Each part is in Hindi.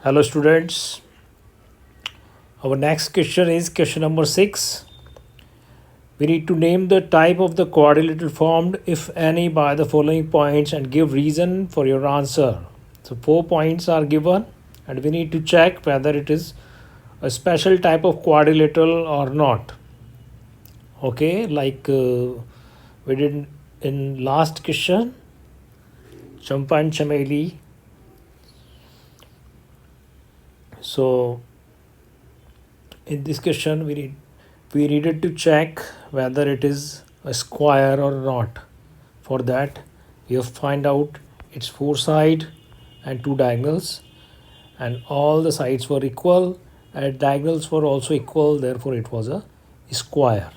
Hello, students. Our next question is question number 6. We need to name the type of the quadrilateral formed, if any, by the following points and give reason for your answer. So, 4 points are given, and we need to check whether it is a special type of quadrilateral or not. Okay, like we did in last question, Champa and Chameli. So, in this question, we needed to check whether it is a square or not. For that, we have find out its 4 sides and 2 diagonals, and all the sides were equal and diagonals were also equal, therefore it was a square.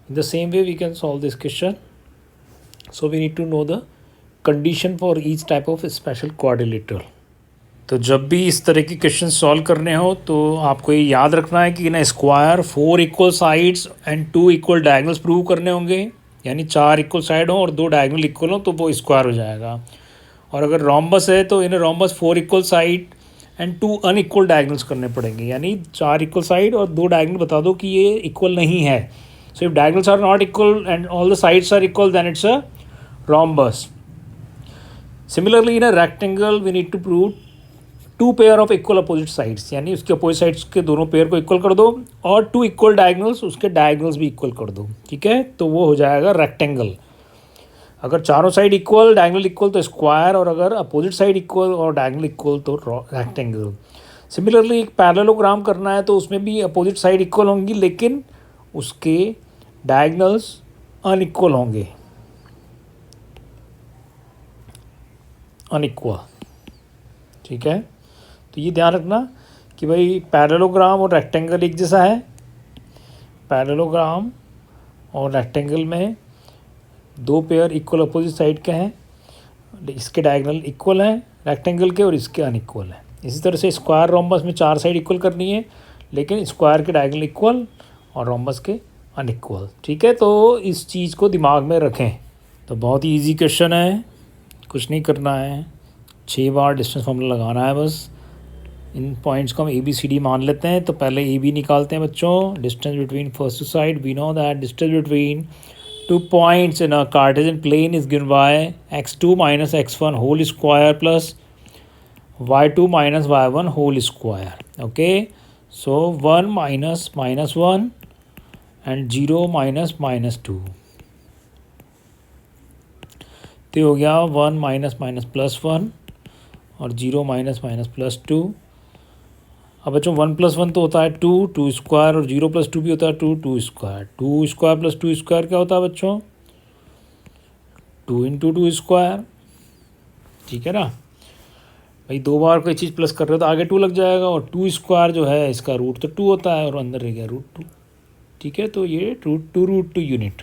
In the same way, we can solve this question. So we need to know the condition for each type of special quadrilateral. तो जब भी इस तरह की क्वेश्चन सॉल्व करने हो तो आपको ये याद रखना है कि ना square 4 equal sides and 2 equal diagonals prove करने होंगे, यानी 4 इक्वल साइड हो और 2 डायगनल इक्वल हो तो वो स्क्वायर हो जाएगा. और अगर रोम्बस है तो इन्हें rhombus 4 equal side and 2 unequal diagonals करने पड़ेंगे, यानी 4 इक्वल साइड और 2 डायगनल बता दो कि ये इक्वल नहीं है. So if diagonals are not equal and all the sides are equal then it's a rhombus. Similarly in a rectangle we need to prove 2 pair of equal opposite sides, यानी उसके अपोजिट साइड्स के दोनों पेयर को इक्वल कर दो और 2 इक्वल डायगनल्स उसके डायगनल्स भी इक्वल कर दो. ठीक है, तो वो हो जाएगा रेक्टेंगल. अगर चारों साइड इक्वल डायगनल इक्वल तो स्क्वायर, और अगर अपोजिट साइड इक्वल और डायगनल इक्वल तो रेक्टेंगल. सिमिलरली एक पैरेललोग्राम करना है तो उसमें भी अपोजिट साइड इक्वल होंगी लेकिन उसके डायगनल्स अनइक्वल होंगे, अनइक्वल. ठीक है, तो ये ध्यान रखना कि भाई पैरेललोग्राम और रेक्टेंगल एक जैसा है. पैरेललोग्राम और रेक्टेंगल में 2 पेयर इक्वल अपोजिट साइड के हैं, इसके डायगनल इक्वल हैं रेक्टेंगल के और इसके अनइक्वल हैं. इसी तरह से स्क्वायर रोम्बस में 4 साइड इक्वल करनी है लेकिन स्क्वायर के डायगनल इक्वल और रोम्बस के अनइक्वल. ठीक है, तो इस चीज़ को दिमाग में रखें. तो बहुत ही ईजी क्वेश्चन है, कुछ नहीं करना है, 6 बार डिस्टेंस फॉर्मूला लगाना है बस. इन पॉइंट्स को हम ABCD मान लेते हैं. तो पहले AB निकालते हैं बच्चों. Distance between first side, we know that distance between 2 points in a Cartesian plane is given by x2 minus x1 whole square plus y2 minus y1 whole square. Okay, so 1 minus minus 1 and 0 minus minus 2. तो हो गया 1 माइनस माइनस प्लस 1 और 0 माइनस माइनस प्लस 2. अब बच्चों 1 प्लस 1 तो होता है 2, 2 स्क्वायर, और 0 प्लस 2 भी होता है 2, 2 स्क्वायर. 2 स्क्वायर प्लस 2 स्क्वायर क्या होता है बच्चों? 2 इंटू 2 स्क्वायर. ठीक है ना भाई, 2 बार कोई चीज़ प्लस कर रहे हो तो आगे 2 लग जाएगा, और 2 स्क्वायर जो है इसका रूट तो 2 होता है और अंदर रह गया रूट 2. ठीक है, तो ये रूट 2 यूनिट.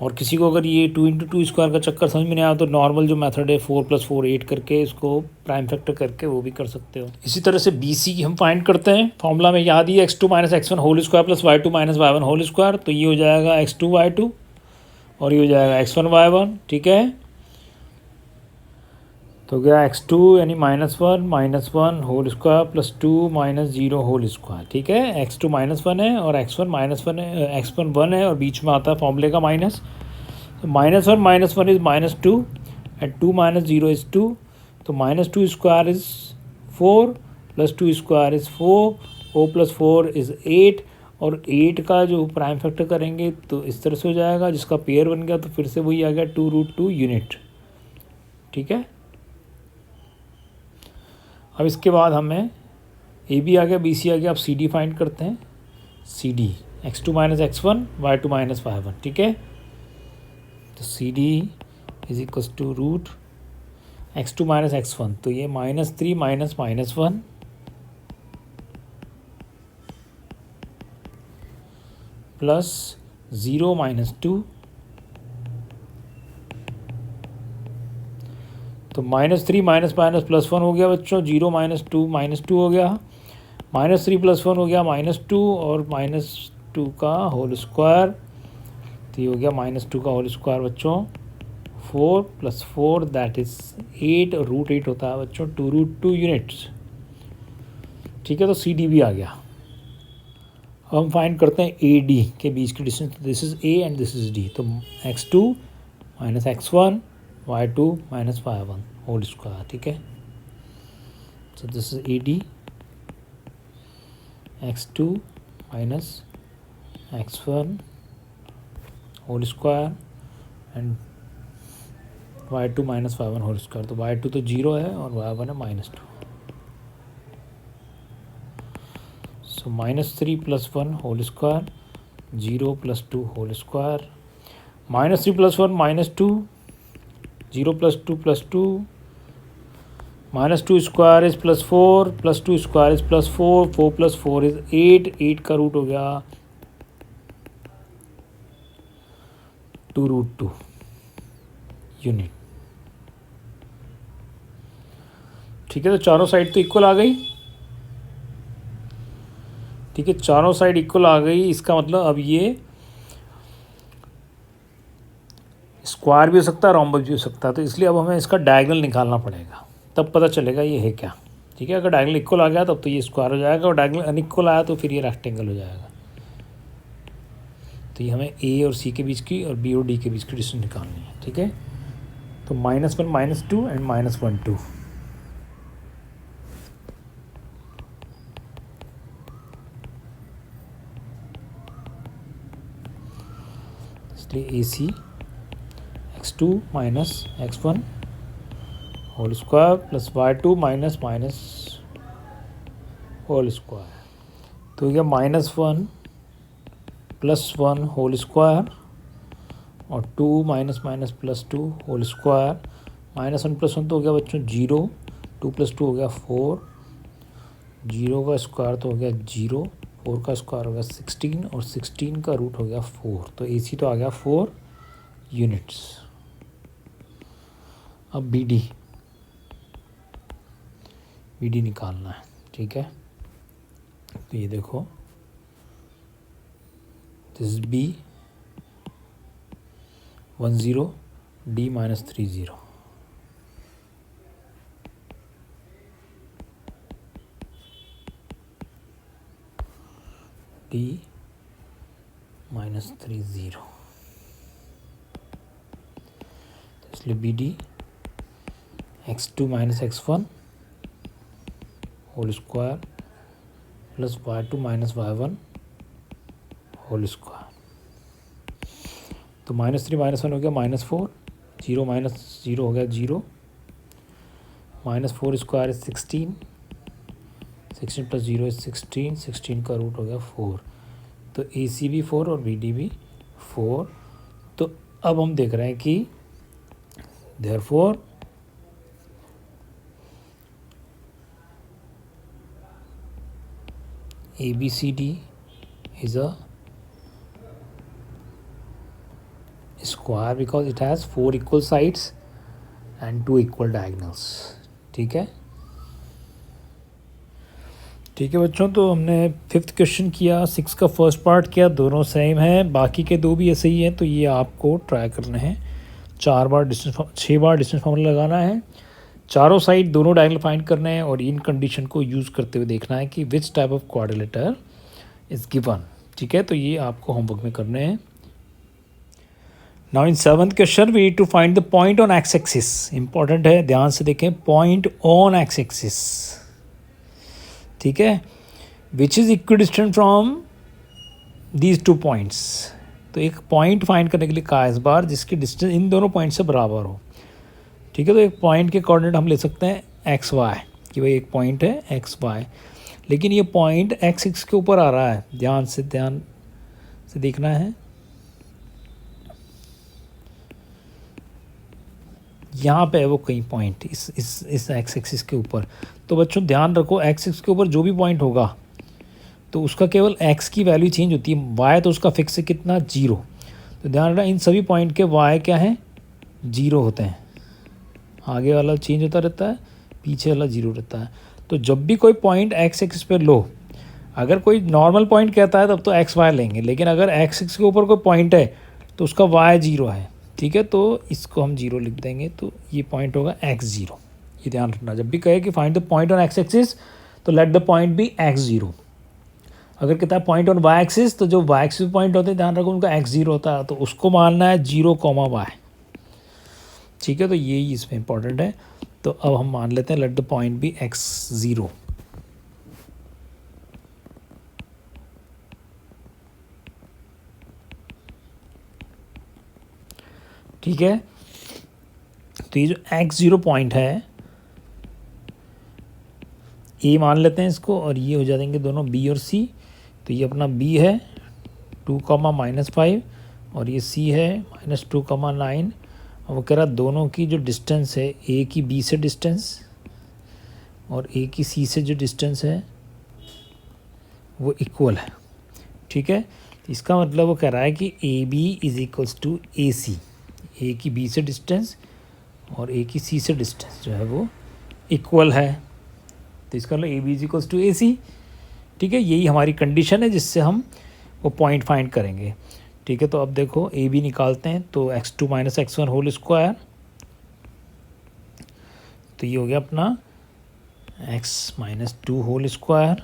और किसी को अगर ये 2 इंटू 2 स्क्वायर का चक्कर समझ में नहीं आया तो नॉर्मल जो मेथड है 4 + 4 8 करके इसको प्राइम फैक्टर करके वो भी कर सकते हो. इसी तरह से BC हम फाइंड करते हैं. फॉर्मूला में याद ही x2 minus x1 whole square plus y2 minus y1 whole square. तो ये हो जाएगा x2 y2 और ये हो जाएगा x1 y1. ठीक है, तो गया x2 यानी -1 whole square plus 2 minus 0 whole square. ठीक है, x2 -1 है और x1 -1 है, x1 1 है और बीच में आता है फॉर्मूले का माइनस. तो -1 इज़ -2 एंड 2 माइनस 0 इज़ 2. तो -2 square is 4 plus 2 square is 4, oh plus 4 is 8, और 8 का जो प्राइम फैक्टर करेंगे तो इस तरह से हो जाएगा, जिसका पेयर बन गया तो फिर से वही आ गया 2√2 यूनिट. ठीक है, अब इसके बाद हमें AB आ गया, BC आ गया. अब CD फाइंड करते हैं. CD x2 minus x1 y2 minus y1. ठीक है, तो CD is equals to root x2 minus x1, तो ये -3 माइनस -1 प्लस 0 माइनस 2. तो -3 माइनस माइनस प्लस 1 हो गया बच्चों. 0 माइनस 2 हो गया. -3 प्लस 1 हो गया -2 और -2 का होल स्क्वायर. तो ये हो गया -2 का होल स्क्वायर बच्चों 4 + 4 दैट इज़ 8 और √8 होता है बच्चों 2√2 यूनिट्स। ठीक है, तो सी डी भी आ गया। अब हम फाइंड करते हैं ए डी के बीच की distance. This is A and this is D, तो x2 - x1 y2 - y1 whole square. ठीक है, so this is AD x2 - x1 whole square and y2 - y1 whole square. तो y2 तो 0 है और y1 है -2। So -3 + 1 whole square 0 + 2 whole square -3 + 1 -2 0 + 2 + 2 -2 square is +4 +2 square is +4 4 + 4 is 8 8 का रूट हो गया 2√2 यूनिट। ठीक है, तो चारों साइड तो इक्वल आ गई। ठीक है, चारों साइड इक्वल आ गई, इसका मतलब अब ये स्क्वायर भी हो सकता है, रोम्बस भी हो सकता है, तो इसलिए अब हमें इसका डायगोनल निकालना पड़ेगा, तब पता चलेगा ये है क्या। ठीक है, अगर डायगोनल इक्वल आ गया तब तो ये स्क्वायर हो जाएगा, और डायगोनल अनइक्वल आया तो फिर ये रेक्टेंगल हो जाएगा। तो ये हमें ए और सी के बीच की और बी और डी के बीच की डिस्टेंस निकालनी है। ठीक है, तो -1 -2 एंड -1 2। इसलिए A C x2 - x1 whole square plus y2 - whole square, तो यह -1 + 1 होल स्क्वायर और 2 - +2 होल स्क्वायर। -1 + 1 तो हो गया बच्चों 0, 2 + 2 हो गया 4, 0 का स्क्वायर तो हो गया 0, 4 का स्क्वायर हो गया 16 और 16 का रूट हो गया 4। तो ए सी तो आ गया 4 यूनिट्स। अब बी डी निकालना है। ठीक है, तो ये देखो this is B 10 D -30। D -30, इसलिए B D x2 - x1 whole square plus y2 - y1 whole square. तो -3 -1 हो गया -4, 0 - 0 हो गया 0, -4 स्क्वायर इज 16, 16 + 0 इज 16, 16 का रूट हो गया 4। तो ए सी भी 4 और बी डी भी 4। तो अब हम देख रहे हैं कि therefore ABCD is a square because it has 4 equal sides and 2 equal diagonals। ठीक है, ठीक है बच्चों, तो हमने 5th क्वेश्चन किया, 6 का फर्स्ट पार्ट किया, दोनों सेम है, बाकी के 2 भी ऐसे ही हैं। तो ये आपको ट्राई करना है, 6 बार डिस्टेंस फॉर्मूला लगाना है, चारों साइड दोनों डायगोनल फाइंड करने हैं और इन कंडीशन को यूज़ करते हुए देखना है कि which type of quadrilateral is given. ठीक है, तो ये आपको होमवर्क में करने हैं। Now in 7th question we need to find the point on X axis. Important है, ध्यान से देखें, पॉइंट ऑन एक्स एक्सिस। ठीक है, which is equidistant from these 2 points. तो एक पॉइंट फाइंड करने के लिए कहा इस बार जिसकी डिस्टेंस इन दोनों पॉइंट से बराबर हो। ठीक है, तो एक पॉइंट के कोऑर्डिनेट हम ले सकते हैं XY, कि भाई एक पॉइंट है XY, लेकिन ये पॉइंट X के ऊपर आ रहा है। ध्यान से देखना है, यहाँ पे है वो कहीं पॉइंट इस X एक्सिस के ऊपर। तो बच्चों ध्यान रखो, X एक्सिस के ऊपर जो भी पॉइंट होगा तो उसका केवल X की वैल्यू चेंज होती है, Y तो उसका फिक्स है कितना 0। तो ध्यान रखना, इन सभी पॉइंट के Y क्या है 0 होते हैं, आगे वाला चेंज होता रहता है, पीछे वाला 0 रहता है। तो जब भी कोई पॉइंट X एक्सिस पे लो, अगर कोई नॉर्मल पॉइंट कहता है तब तो XY लेंगे, लेकिन अगर X एक्सिस के ऊपर कोई पॉइंट है तो उसका Y 0 है। ठीक है, तो इसको हम 0 लिख देंगे, तो ये पॉइंट होगा x0। ये ध्यान रखना, जब भी कहे कि find the point on X axis तो let the point be x0। अगर कहता है पॉइंट ऑन वाई एक्सिस तो जो वाई एक्सिस पॉइंट होते हैं ध्यान रखो उनका x0 होता है, तो उसको मानना है 0, ठीक है। तो यही इसमें इंपॉर्टेंट है। तो अब हम मान लेते हैं late the point be x0। ठीक है, तो ये जो x0 पॉइंट है ए मान लेते हैं इसको, और ये हो जाएंगे दोनों b और c। तो ये अपना b है 2, -5, और ये c है -2, 9। और वो कह रहा दोनों की जो डिस्टेंस है, ए की b से डिस्टेंस और ए की c से जो डिस्टेंस है वो इक्वल है। ठीक है, इसका मतलब वो कह रहा है कि A B is equals to A C. A की b से डिस्टेंस और ए की c से डिस्टेंस जो है वो इक्वल है, तो इसका मतलब A B is equals to A C. ठीक है, यही हमारी कंडीशन है जिससे हम वो पॉइंट फाइंड करेंगे। ठीक है, तो अब देखो ए बी निकालते हैं, तो x2 - x1 होल स्क्वायर, तो ये हो गया अपना x - 2 whole square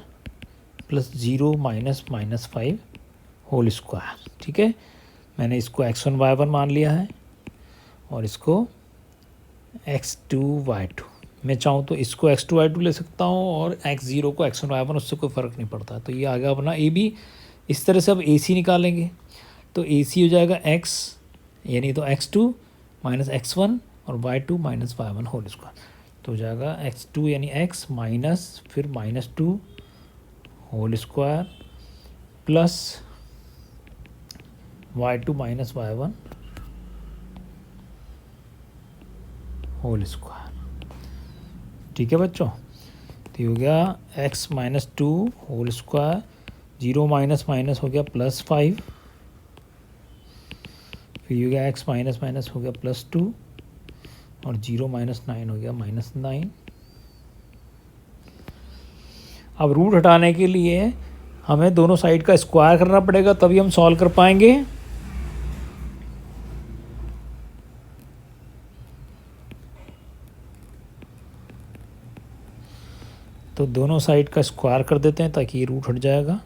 plus 0 - -5 whole square. ठीक है, मैंने इसको x1 y1 मान लिया है और इसको x2 y2। मैं चाहूँ तो इसको x2 y2 ले सकता हूँ और x0 को x1 y1, उससे कोई फ़र्क नहीं पड़ता। तो ये आ गया अपना ए बी। इस तरह से अब ए सी निकालेंगे, तो ए सी हो जाएगा x, यानी तो x2 - x1 और y2 - y1 होल स्क्वायर। तो हो जाएगा x2 यानी x माइनस फिर -2 whole square plus y2 - y1 whole square. ठीक है बच्चों, तो ये हो गया x - 2 whole square, 0 minus minus हो गया +5, फिर ये हो गया x माइनस माइनस हो गया +2 और 0 - 9 हो गया -9। अब रूट हटाने के लिए हमें दोनों साइड का स्क्वायर करना पड़ेगा, तभी हम सॉल्व कर पाएंगे। तो दोनों साइड का स्क्वायर कर देते हैं ताकि ये रूट हट जाएगा।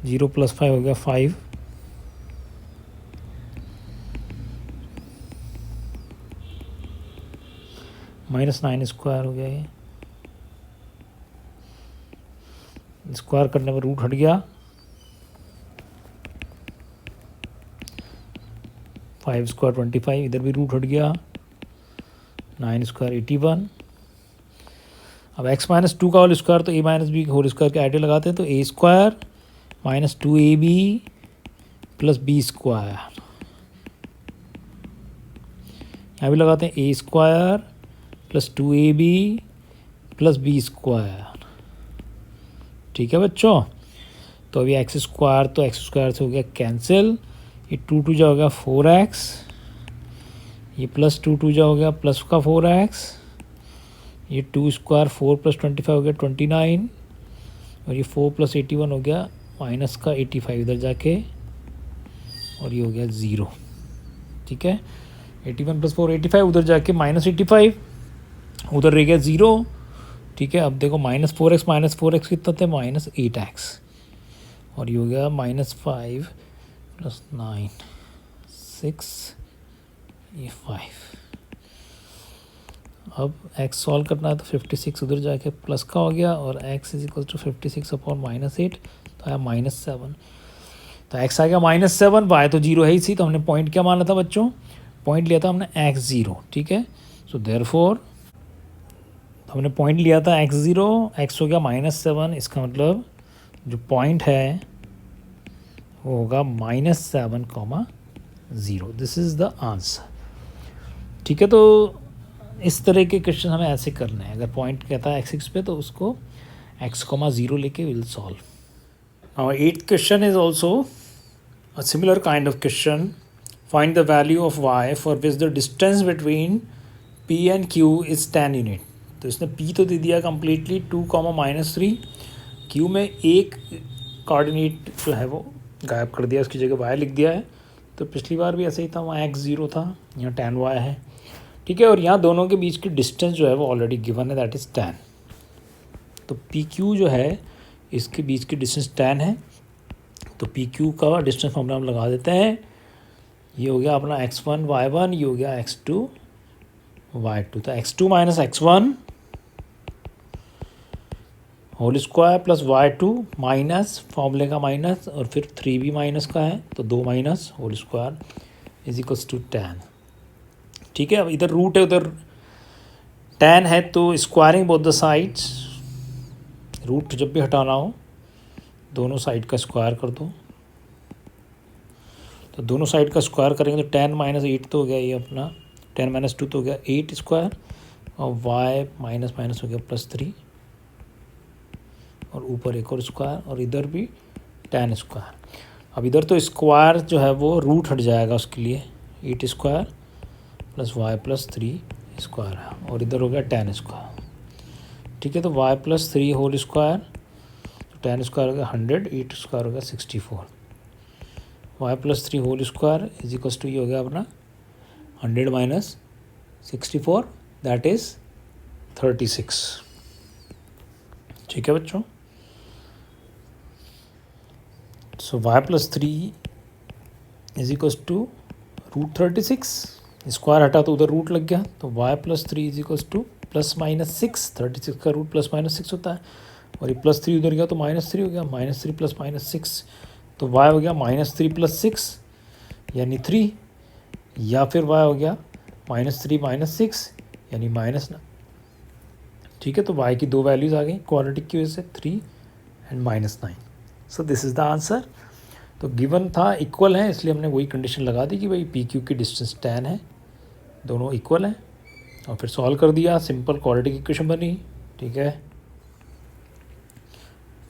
0 + 5 हो गया 5, -9 स्क्वायर हो गया। ये स्क्वायर करने पर रूट हट गया, 5 स्क्वायर 25, इधर भी रूट हट गया, 9 स्क्वायर 81। अब x - 2 का होल स्क्वायर, तो a - b होल स्क्वायर के आइडिया लगाते हैं, तो a square -2ab plus b square. यहाँ भी लगाते हैं a square plus 2ab plus b square. ठीक है बच्चों, तो अभी x स्क्वायर, तो x स्क्वायर से हो गया कैंसिल, ये 2 2 जा हो गया 4x, ये प्लस 2 2 जा हो गया प्लस का 4x, ये 2 स्क्वायर 4 + 25 हो गया 29, और ये 4 + 81 हो गया माइनस का 85 इधर जाके, और ये हो गया 0। ठीक है, 81 + 4 85, उधर जाके -85, उधर रह गया 0। ठीक है, अब देखो -4x कितना थे, -8x, और ये हो गया -5 + 9 6, ये 5। अब x सॉल्व करना है, तो 56 उधर जाके प्लस का हो गया, और x = 56/-8, तो आया -7। तो x आ गया -7, y तो 0 है ही सी, तो हमने पॉइंट क्या माना था बच्चों, पॉइंट लिया था हमने x0। ठीक है, सो देयरफॉर हमने पॉइंट लिया था x0, x हो गया -7, इसका मतलब जो पॉइंट है वो होगा -7, 0। This is the answer. ठीक है, तो इस तरह के क्वेश्चन हमें ऐसे करने हैं। अगर पॉइंट कहता है x6 पे, तो उसको x, 0 लेके will solve. Our 8th question is also a similar kind of question. Find the value of y for which the distance between p and q is 10 unit. तो इसने p तो दे दिया कम्प्लीटली 2, -3, q में एक कोऑर्डिनेट जो है वो गायब कर दिया, उसकी जगह वाई लिख दिया है। तो पिछली बार भी ऐसे ही था, वहाँ एक्स 0 था, यहाँ tan y है, ठीक है। और यहाँ दोनों के बीच की डिस्टेंस जो है वो ऑलरेडी गिवन है, दैट इज़ tan। तो पी क्यू जो है इसके बीच की डिस्टेंस tan है, तो पी क्यू का डिस्टेंस फॉर्मूला हम लगा देते हैं। ये हो गया अपना x1 y1, ये हो गया x2 y2। तो x2 minus x1 whole square plus y2 minus फॉर्मूले का माइनस, और फिर 3 भी माइनस का है, तो 2 minus whole square is equals to tan, ठीक है। अब इधर रूट है, उधर tan है, तो squaring both the sides, root जब भी हटाना हो दोनों साइड का स्क्वायर कर दो। तो दोनों साइड का स्क्वायर करेंगे तो tan माइनस 8 तो हो गया ये अपना, tan माइनस 2 तो हो गया 8 स्क्वायर, और y माइनस माइनस हो गया +3, और ऊपर एक और स्क्वायर, और इधर भी tan स्क्वायर। अब इधर तो स्क्वायर जो है वो रूट हट जाएगा, उसके लिए 8 square plus y plus 3 square है, और इधर हो गया tan स्क्वायर, ठीक है। तो y प्लस 3 होल स्क्वायर, तो tan स्क्वायर हो गया 100, 8 स्क्वायर हो गया 64, y plus 3 whole square is equals to ये हो गया अपना 100 माइनस 64, दैट इज़ 36, ठीक है बच्चों। So y plus 3 is equals to root 36, square हटा तो उधर रूट लग गया, तो y plus 3 is equals to plus minus 6, 36 का रूट प्लस माइनस 6 होता है, और ये +3 उधर गया तो -3 हो गया, -3 प्लस -6, तो y हो गया -3 प्लस 6 यानी 3, या फिर y हो गया -3 माइनस 6 यानी -9, ठीक है। तो y की दो वैल्यूज़ आ गई क्वाड्रेटिक की वजह से, 3 and -9। So this is the answer. तो गिवन था इक्वल है, इसलिए हमने वही कंडीशन लगा दी कि भाई पी क्यू की डिस्टेंस tan है, दोनों इक्वल हैं, और फिर सॉल्व कर दिया, सिंपल क्वाड्रेटिक इक्वेशन बनी, ठीक है।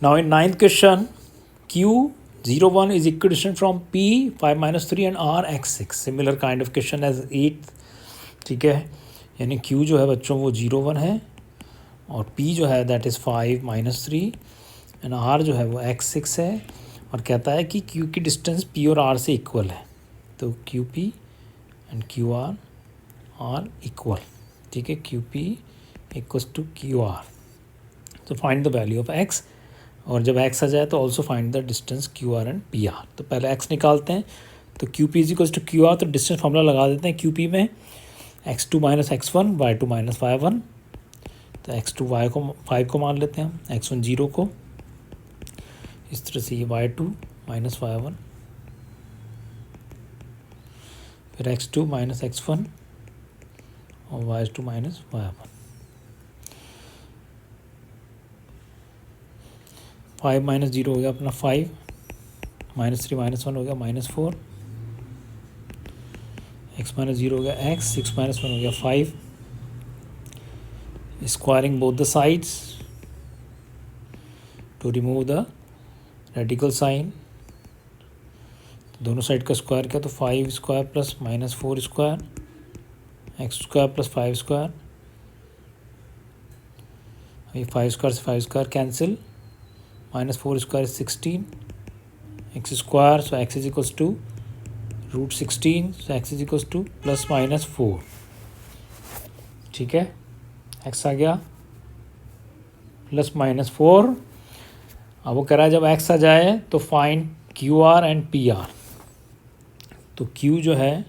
Now in 9th question, Q01 is equidistant from P 5 minus 3 and R x6, similar kind of question as 8th, ठीक है। यानी Q जो है बच्चों वो 01 है, और P जो है that is 5 minus 3, and R जो है वो x6 है, और कहता है कि Q की डिस्टेंस P और R से इक्वल है, तो QP and QR are equal, ठीक है। QP इक्वल्स टू QR, तो find the value of x, और जब x आ जाए तो also find the distance QR and PR। तो पहले x निकालते हैं, तो QP is equals to QR, तो डिस्टेंस फार्मूला लगा देते हैं QP में, x2 minus x1 y2 minus y1, तो x2 y को 5 को मान लेते हैं, x1 0 को, इस तरह से ये y2 माइनस y1, फिर x2 माइनस x1 और y2 माइनस y1, 5 माइनस 0 हो गया अपना 5, -3 -1 हो गया -4, x माइनस 0 हो गया x, 6 माइनस 1 हो गया 5, squaring both the sides to remove the radical sign, दोनों साइड का स्क्वायर किया तो 5 square plus -4 square, X square plus 5 square, ये 5 स्क्वायर से 5 square cancel, -4 square 16, X square, so X is equals to √16, सो एक्स इज इक्वल्स टू +-4, ठीक है। एक्स आ गया +-4। अब वो कह रहा है जब एक्स आ जाए तो फाइंड QR एंड PR, तो Q जो है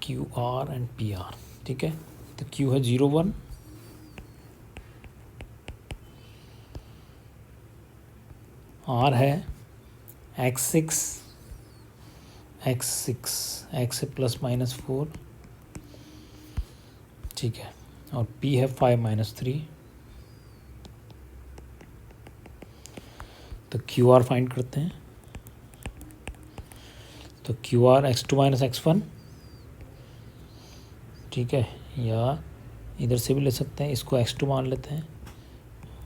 QR एंड PR, ठीक है। तो Q है 01, R है x6, x है +-4, ठीक है, और P है 5 - 3, तो QR फाइंड करते हैं, तो QR x2 माइनस x1, ठीक है, या इधर से भी ले सकते हैं, इसको x2 मान लेते हैं,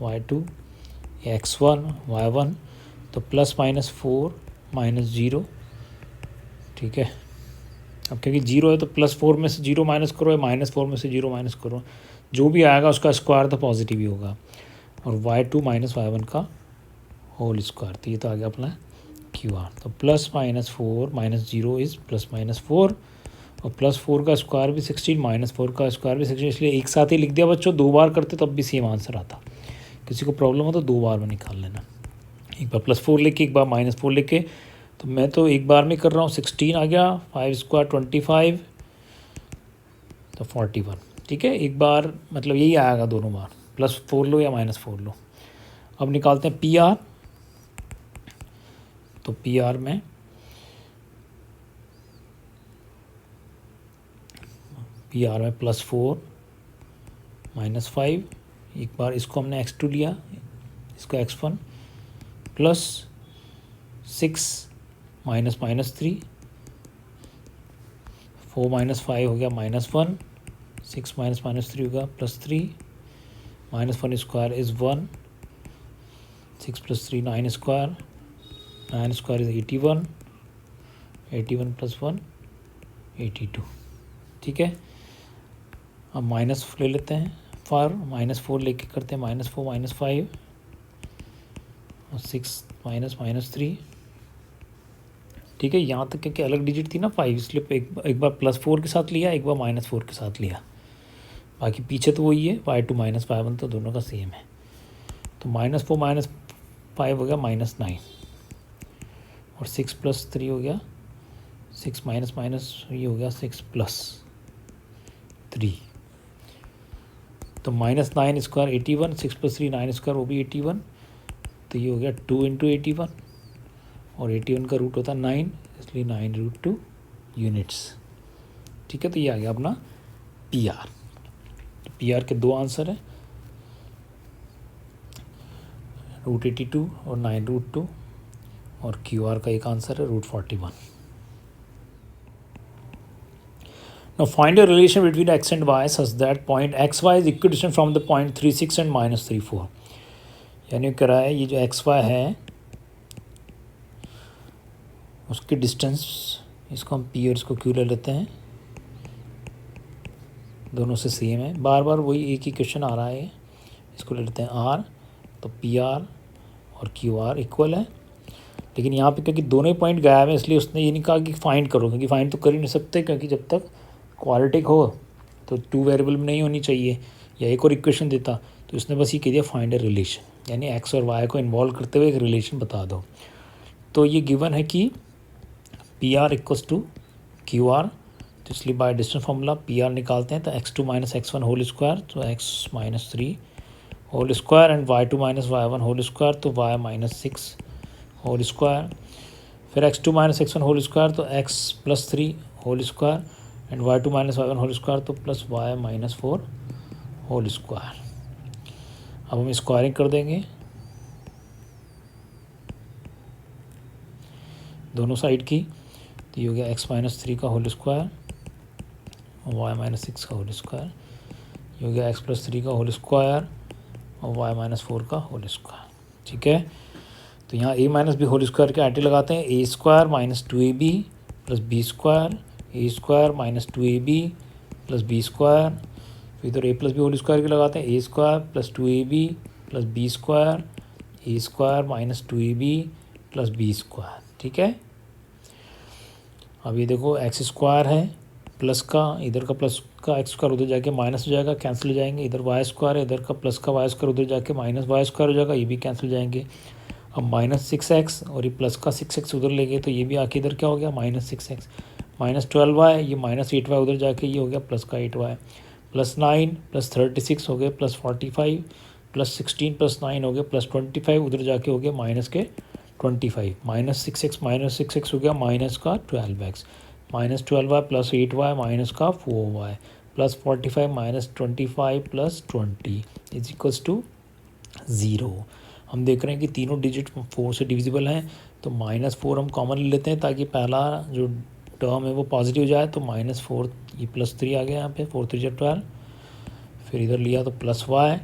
y2 x1 y1, तो +-4 -0, ठीक है। अब क्योंकि 0 है तो +4 में से 0 माइनस करो, या -4 में से 0 माइनस करो, जो भी आएगा उसका स्क्वायर तो पॉजिटिव ही होगा, और y2 माइनस y1 का होल स्क्वायर, तो ये तो आ गया अपना क्यू आर। तो plus minus 4 minus 0 is plus minus 4, और प्लस 4 का स्क्वायर भी 16, माइनस 4 का स्क्वायर भी 16, इसलिए एक साथ ही लिख दिया बच्चों। 2 बार करते तब भी सेम आंसर आता। किसी को प्रॉब्लम हो तो 2 बार में निकाल लेना, एक बार प्लस 4 लिख के एक बार माइनस 4 लिख के। तो मैं तो एक बार में कर रहा हूँ, 16 आ गया, 5 स्क्वायर 25, तो 41। ठीक है, एक बार मतलब यही आएगा दोनों बार, प्लस 4 लो या माइनस 4 लो। अब निकालते हैं पी आर। तो पी आर में प्लस 4 माइनस 5, एक बार इसको हमने x2 लिया, इसको x1, plus 6 minus minus 3, 4 minus 5 हो गया -1, 6 माइनस माइनस 3 होगा +3, -1 square is 1, 6 + 3 9 square, 9 square is 81, 81 + 1 82। ठीक है, अब माइनस ले लेते हैं, -4 लेके करते हैं -4 -5 और 6 माइनस 3। ठीक है, यहाँ तक क्योंकि अलग डिजिट थी ना 5, इसलिए एक बार +4 के साथ लिया, एक बार -4 के साथ लिया, बाकी पीछे तो वही है, y2 -y1 तो दोनों का सेम है। तो -4 -5 हो गया -9, और 6 + 3 हो गया 6 माइनस माइनस ये हो गया 6 + 3, तो -9 स्क्वायर 81, 6 + 3 9 स्क्वायर वो भी 81, तो ये हो गया 2 × 81, और 81 का रूट होता है 9, इसलिए 9√2 यूनिट्स। ठीक है, तो ये आ गया अपना पी आर। तो पी आर के 2 आंसर है, √82 और 9√2, और क्यू आर का एक आंसर है √41। Now find a relation between x and y such that point xy is equidistant from the point 36 and -34। यानी कह रहा है ये जो xy है उसकी डिस्टेंस, इसको हम p और इसको q ले लेते हैं, दोनों से सेम है, बार बार वही एक ही क्वेश्चन आ रहा है। इसको ले लेते हैं r, तो पी आर और क्यू आर इक्वल है। लेकिन यहाँ पे क्योंकि दोनों ही पॉइंट गायब है, इसलिए उसने ये नहीं कहा कि फाइंड करो, क्योंकि फाइंड तो कर ही नहीं सकते, क्योंकि जब तक क्वाड्रेटिक हो तो 2 वेरिएबल में नहीं होनी चाहिए, या एक और इक्वेशन देता। तो उसने बस ये कह दिया फाइंड ए रिलेशन, यानी एक्स और वाई को इन्वॉल्व करते हुए एक रिलेशन बता दो। तो ये गिवन है कि P R equals to Q R, तो इसलिए by distance formula P R निकालते हैं, तो x2 - x1 होल स्क्वायर, तो x - 3 whole square, and y2 - y1 whole square, तो y - 6 होल स्क्वायर, फिर x2 - x1 होल स्क्वायर, तो x + 3 whole square, and y2 - y1 whole square, तो प्लस y - 4 होल स्क्वायर। अब हम स्क्वायरिंग कर देंगे दोनों साइड की, तो ये हो गया x - 3 का होल स्क्वायर और y - 6 का होल स्क्वायर, ये हो गया x + 3 का होल स्क्वायर और y - 4 का होल स्क्वायर। ठीक है, तो यहाँ a - b होल स्क्वायर के आटे लगाते हैं, a² - 2ab + b² a² - 2ab + b², तो इधर a + b होल स्क्वायर के लगाते हैं, a² + 2ab + b² a² - 2ab + b²। ठीक है, अब ये देखो x² है प्लस का, इधर का प्लस का x² उधर जाके माइनस हो जाएगा, कैंसिल हो जाएंगे, इधर y² है, इधर का प्लस का y² उधर जाके -y² हो जाएगा, ये भी कैंसिल हो जाएंगे। अब -6x और ये प्लस का 6x उधर ले गए, तो ये भी आके इधर क्या हो गया -6x, -12y, ये -8y उधर जाके ये हो गया प्लस का 8y, +9 + 36 हो गए +45, +16 + 9 हो गए +25, उधर जाके हो गया -25, -6x हो गया माइनस का 12x, -12y + 8y माइनस का 4y, +45 - 25 + 20 = 0। हम देख रहे हैं कि तीनों डिजिट 4 से डिविजिबल हैं, तो -4 हम कॉमन ले लेते हैं ताकि पहला जो टर्म है वो पॉजिटिव जाए, तो -4 ये +3 आ गया यहाँ पे, 4 3 12, फिर इधर लिया तो +y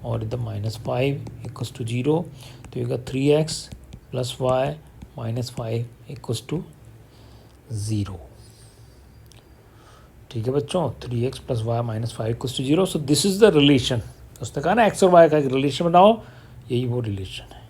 और इधर -5 = 0, तो ये 3x + y - 5 = 0। ठीक है बच्चों, 3x + y - 5 = 0। So this is the relation. उसने कहा ना x और y का एक रिलेशन बनाओ, यही वो रिलेशन है।